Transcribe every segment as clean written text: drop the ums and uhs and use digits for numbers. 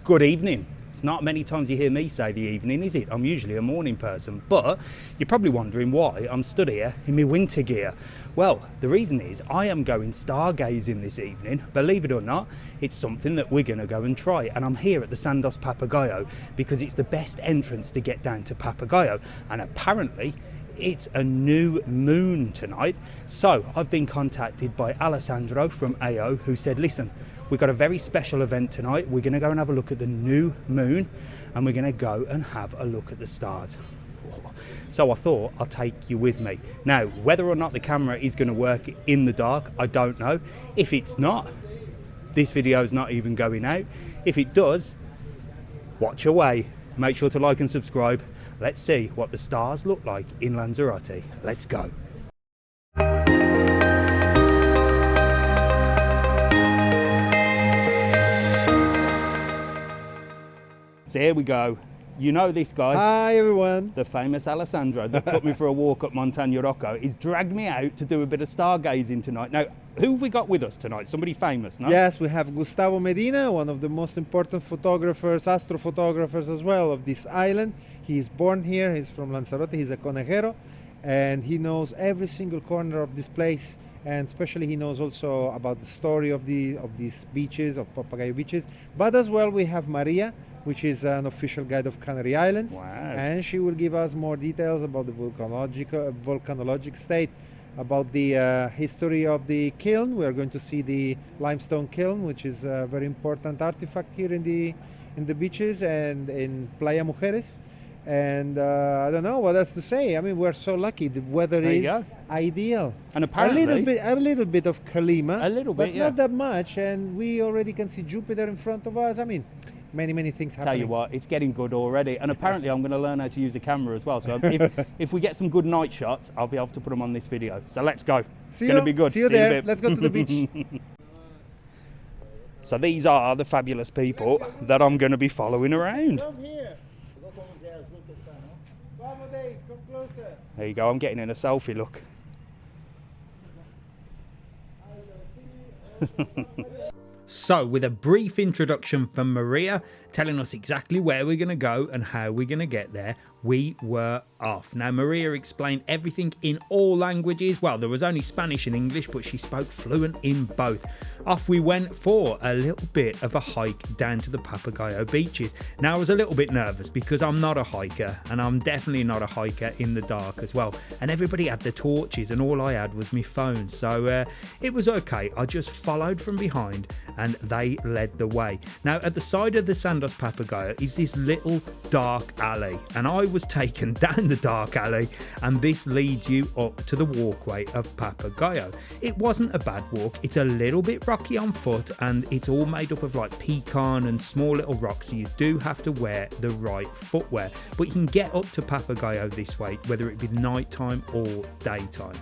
Good evening. It's not many times you hear me say the evening, is it? I'm usually a morning person, but you're probably wondering why I'm stood here in my winter gear. Well, the reason is I am going stargazing this evening. Believe it or not, it's something that we're going to go and try. And I'm here at the Sandos Papagayo because it's the best entrance to get down to Papagayo. And apparently, it's a new moon tonight. So I've been contacted by Alessandro from AO who said, listen, we've got a very special event tonight. We're going to go and have a look at the new moon and we're going to go and have a look at the stars. So I thought I'll take you with me. Now, whether or not the camera is going to work in the dark, I don't know. If it's not, this video is not even going out. If it does, watch away. Make sure to like and subscribe. Let's see what the stars look like in Lanzarote. Let's go. So here we go. You know this guy. Hi everyone. The famous Alessandro that took me for a walk up Montaña Rocco. He's dragged me out to do a bit of stargazing tonight. Now, who have we got with us tonight? Somebody famous, no? Yes, we have Gustavo Medina, one of the most important photographers, astrophotographers as well of this island. He's born here, he's from Lanzarote, he's a conejero, and he knows every single corner of this place. And especially he knows also about the story of these beaches, of Papagayo beaches. But as well we have Maria, which is an official guide of Canary Islands. Wow. And she will give us more details about the volcanologic state, about the history of the kiln. We are going to see the limestone kiln, which is a very important artifact here in the beaches and in Playa Mujeres. And I don't know what else to say. I mean, we're so lucky. The weather is ideal. And apparently a little bit of Kalima, but yeah, not that much. And we already can see Jupiter in front of us. I mean, many things happening. Tell you what, it's getting good already. And apparently I'm going to learn how to use a camera as well. So if we get some good night shots, I'll be able to put them on this video. So let's go. It's going to be good. See you there. Let's go to the beach. So these are the fabulous people that I'm going to be following around. Come here. Come closer. There you go, I'm getting in a selfie look. So, with a brief introduction from Maria, telling us exactly where we're going to go and how we're going to get there, we were off. Now, Maria explained everything in all languages. Well, there was only Spanish and English, but she spoke fluent in both. Off we went for a little bit of a hike down to the Papagayo beaches. Now, I was a little bit nervous because I'm not a hiker, and I'm definitely not a hiker in the dark as well. And everybody had their torches, and all I had was my phone. So it was okay. I just followed from behind, and they led the way. Now, at the side of the Sandos Papagayo is this little dark alley, and I was taken down the dark alley, and this leads you up to the walkway of Papagayo. It wasn't a bad walk. It's a little bit rocky on foot, and it's all made up of like pecan and small little rocks, so you do have to wear the right footwear. But you can get up to Papagayo this way, whether it be nighttime or daytime.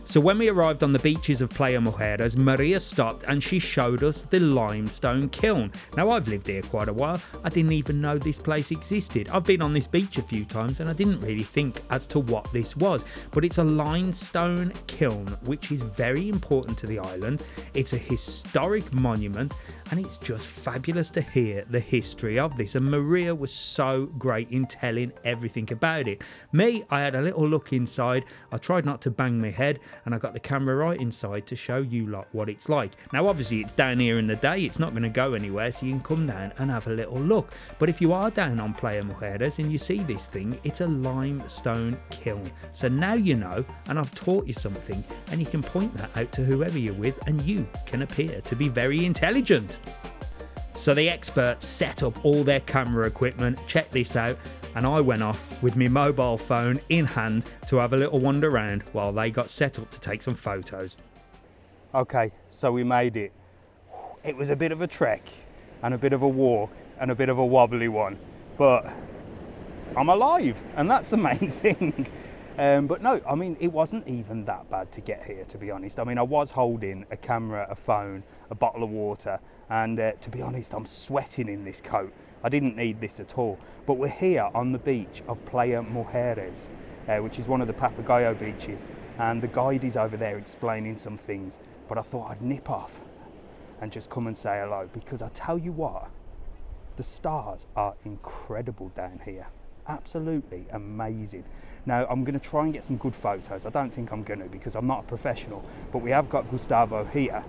So when we arrived on the beaches of Playa Mujeres, Maria stopped and she showed us the limestone kiln. Now, I've lived here quite a while. I didn't even know this place existed. I've been on this beach a few times and I didn't really think as to what this was. But it's a limestone kiln, which is very important to the island. It's a historic monument and it's just fabulous to hear the history of this. And Maria was so great in telling everything about it. Me, I had a little look inside. I tried not to bang my head, and I got the camera right inside to show you lot what it's like. Now, obviously, it's down here in the day. It's not going to go anywhere, so you can come down and have a little look. But if you are down on Playa Mujeres and you see this thing, it's a limestone kiln. So now you know, and I've taught you something, and you can point that out to whoever you're with, and you can appear to be very intelligent. So the experts set up all their camera equipment. Check this out. And I went off with my mobile phone in hand to have a little wander around while they got set up to take some photos. Okay, so we made it. It was a bit of a trek and a bit of a walk and a bit of a wobbly one, but I'm alive, and that's the main thing. But no, I mean, it wasn't even that bad to get here, to be honest. I mean, I was holding a camera, a phone, a bottle of water, and to be honest, I'm sweating in this coat. I didn't need this at all. But we're here on the beach of Playa Mujeres, which is one of the Papagayo beaches, and the guide is over there explaining some things, but I thought I'd nip off and just come and say hello, because I tell you what, the stars are incredible down here. Absolutely amazing. Now I'm going to try and get some good photos. I don't think I'm going to, because I'm not a professional, but we have got Gustavo here,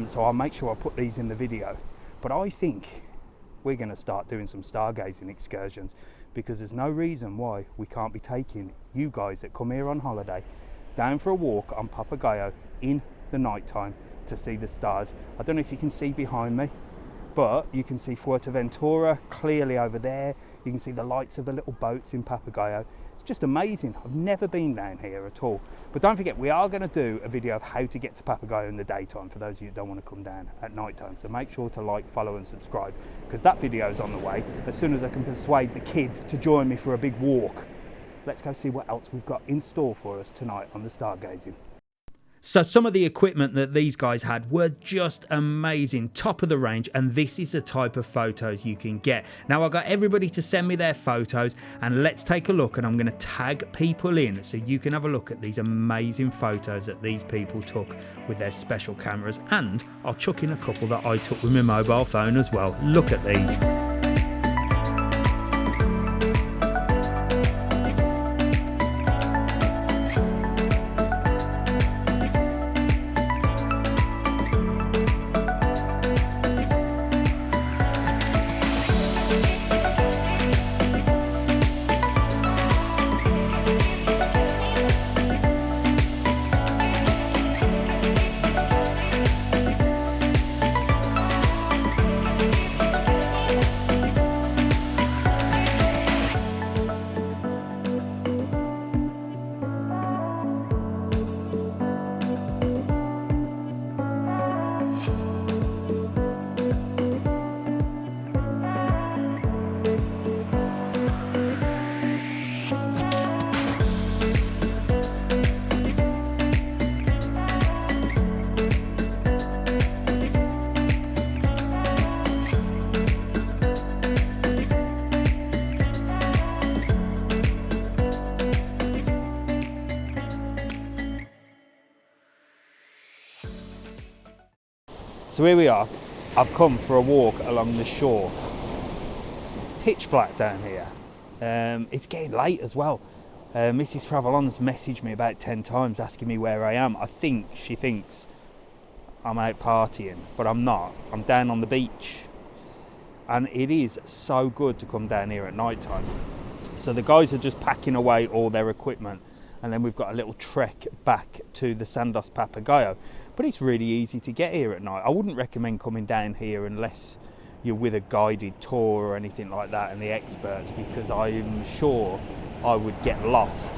so I'll make sure I put these in the video. But I think we're going to start doing some stargazing excursions, because there's no reason why we can't be taking you guys that come here on holiday down for a walk on Papagayo in the night time to see the stars. I don't know if you can see behind me, but you can see Fuerteventura clearly over there. You can see the lights of the little boats in Papagayo. It's just amazing. I've never been down here at all. But don't forget, we are going to do a video of how to get to Papagayo in the daytime for those of you who don't want to come down at night time. So make sure to like, follow and subscribe, because that video is on the way as soon as I can persuade the kids to join me for a big walk. Let's go see what else we've got in store for us tonight on the stargazing. So some of the equipment that these guys had were just amazing, top of the range, and this is the type of photos you can get. Now I got everybody to send me their photos, and let's take a look, and I'm going to tag people in so you can have a look at these amazing photos that these people took with their special cameras, and I'll chuck in a couple that I took with my mobile phone as well. Look at these. So here we are. I've come for a walk along the shore. It's pitch black down here. It's getting late as well. Mrs. TravelON's messaged me about 10 times asking me where I am. I think she thinks I'm out partying, but I'm not. I'm down on the beach. And it is so good to come down here at night time. So the guys are just packing away all their equipment, and then we've got a little trek back to the Sandos Papagayo. But it's really easy to get here at night. I wouldn't recommend coming down here unless you're with a guided tour or anything like that and the experts, because I'm sure I would get lost.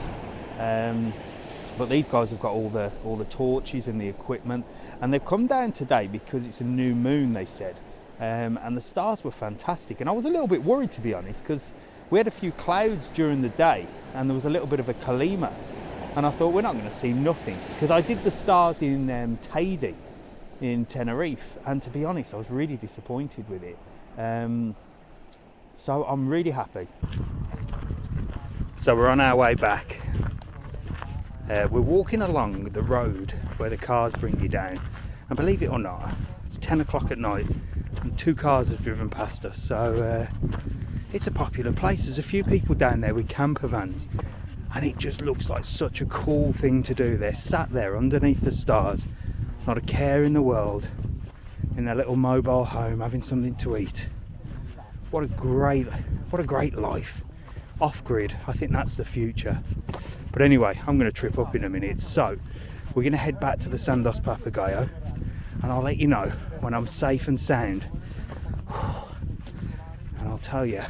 But these guys have got all the torches and the equipment, and they've come down today because it's a new moon, they said, and the stars were fantastic. And I was a little bit worried, to be honest, because we had a few clouds during the day and there was a little bit of a kalima, and I thought we're not going to see nothing, because I did the stars in Teide in Tenerife, and to be honest I was really disappointed with it. So I'm really happy. So we're on our way back. We're walking along the road where the cars bring you down, and believe it or not, it's 10 o'clock at night and 2 cars have driven past us. So it's a popular place. There's a few people down there with camper vans, and it just looks like such a cool thing to do. They're sat there underneath the stars, not a care in the world, in their little mobile home, having something to eat. What a great life. Off-grid, I think that's the future. But anyway, I'm going to trip up in a minute, so we're going to head back to the Sandos Papagayo, and I'll let you know when I'm safe and sound, and I'll tell you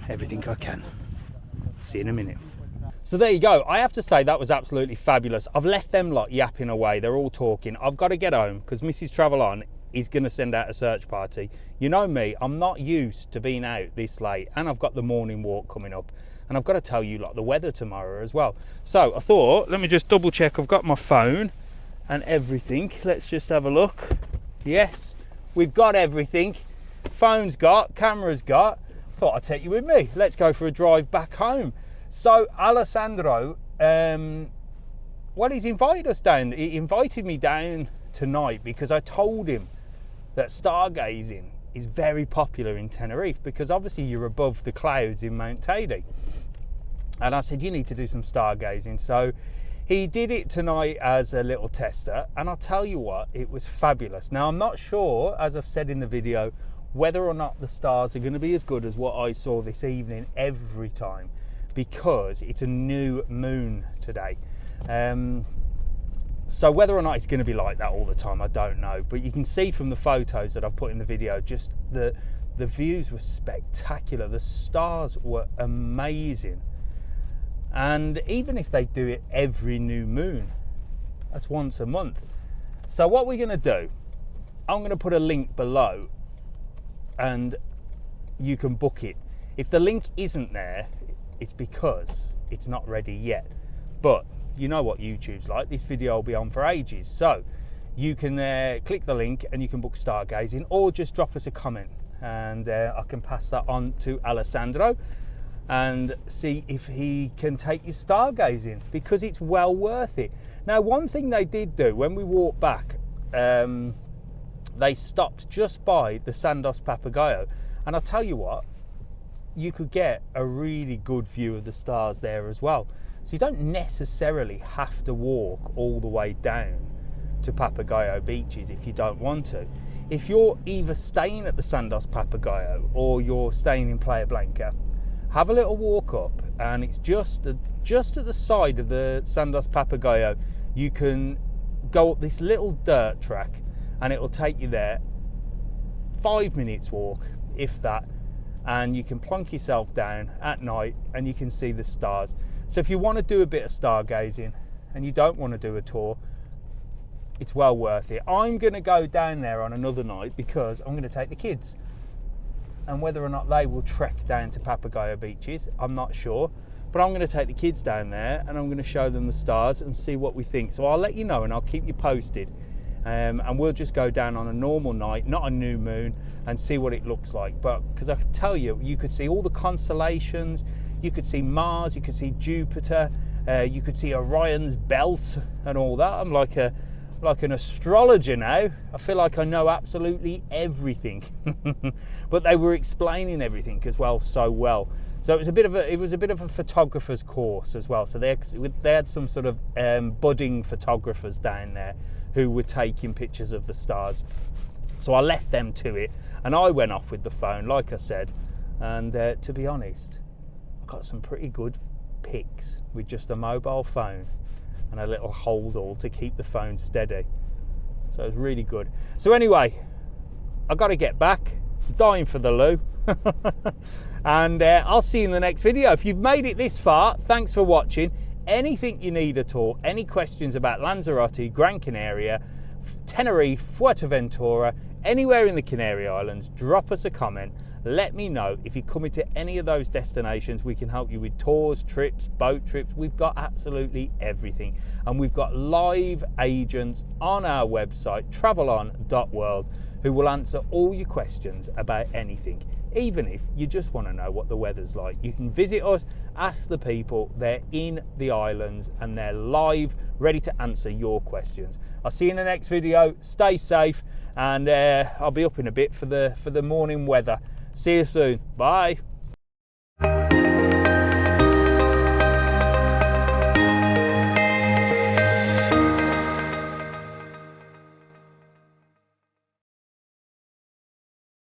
everything I can. See you in a minute. So there you go. I have to say that was absolutely fabulous. I've left them lot yapping away. They're all talking. I've got to get home because Mrs. TravelON is going to send out a search party. You know me, I'm not used to being out this late, and I've got the morning walk coming up, and I've got to tell you like the weather tomorrow as well. So I thought, let me just double check I've got my phone and everything. Let's just have a look. Yes, we've got everything. Phone's got, camera's got. Thought I'd take you with me. Let's go for a drive back home. So Alessandro, well, he's invited us down. He invited me down tonight because I told him that stargazing is very popular in Tenerife because obviously you're above the clouds in Mount Teide. And I said, you need to do some stargazing. So he did it tonight as a little tester, and I'll tell you what, it was fabulous. Now, I'm not sure, as I've said in the video, whether or not the stars are going to be as good as what I saw this evening every time, because it's a new moon today. So whether or not it's going to be like that all the time, I don't know. But you can see from the photos that I've put in the video, just the views were spectacular. The stars were amazing. And even if they do it every new moon, that's once a month. So what we're going to do, I'm going to put a link below and you can book it. If the link isn't there, it's because it's not ready yet. But you know what YouTube's like. This video will be on for ages. So you can click the link and you can book stargazing, or just drop us a comment and I can pass that on to Alessandro and see if he can take you stargazing, because it's well worth it. Now, one thing they did do when we walked back, they stopped just by the Sandos Papagayo, and I'll tell you what, you could get a really good view of the stars there as well. So you don't necessarily have to walk all the way down to Papagayo beaches if you don't want to. If you're either staying at the Sandos Papagayo or you're staying in Playa Blanca, have a little walk up, and it's just at the side of the Sandos Papagayo. You can go up this little dirt track and it will take you there, 5 minutes walk, if that, and you can plonk yourself down at night and you can see the stars. So if you want to do a bit of stargazing and you don't want to do a tour, it's well worth it. I'm going to go down there on another night because I'm going to take the kids. And whether or not they will trek down to Papagayo beaches, I'm not sure. But I'm going to take the kids down there and I'm going to show them the stars and see what we think. So I'll let you know and I'll keep you posted. And we'll just go down on a normal night, not a new moon, and see what it looks like. But because I can tell you, you could see all the constellations, you could see Mars, you could see Jupiter, you could see Orion's belt and all that. I'm like an astrologer now. I feel like I know absolutely everything. But they were explaining everything as well so well. So it was a bit of a photographer's course as well. So they had some sort of budding photographers down there who were taking pictures of the stars. So I left them to it and I went off with the phone, like I said. And to be honest, I got some pretty good pics with just a mobile phone and a little hold all to keep the phone steady. So it was really good. So anyway, I got to get back. I'm dying for the loo. And I'll see you in the next video. If you've made it this far, thanks for watching. Anything you need at all, any questions about Lanzarote, Gran Canaria, Tenerife, Fuerteventura, anywhere in the Canary Islands, drop us a comment. Let me know. If you're coming to any of those destinations, we can help you with tours, trips, boat trips. We've got absolutely everything. And we've got live agents on our website, TravelON.world, who will answer all your questions about anything. Even if you just want to know what the weather's like, you can visit us, ask the people. They're in the islands and they're live, ready to answer your questions. I'll see you in the next video. Stay safe, and I'll be up in a bit for the morning weather. See you soon. Bye.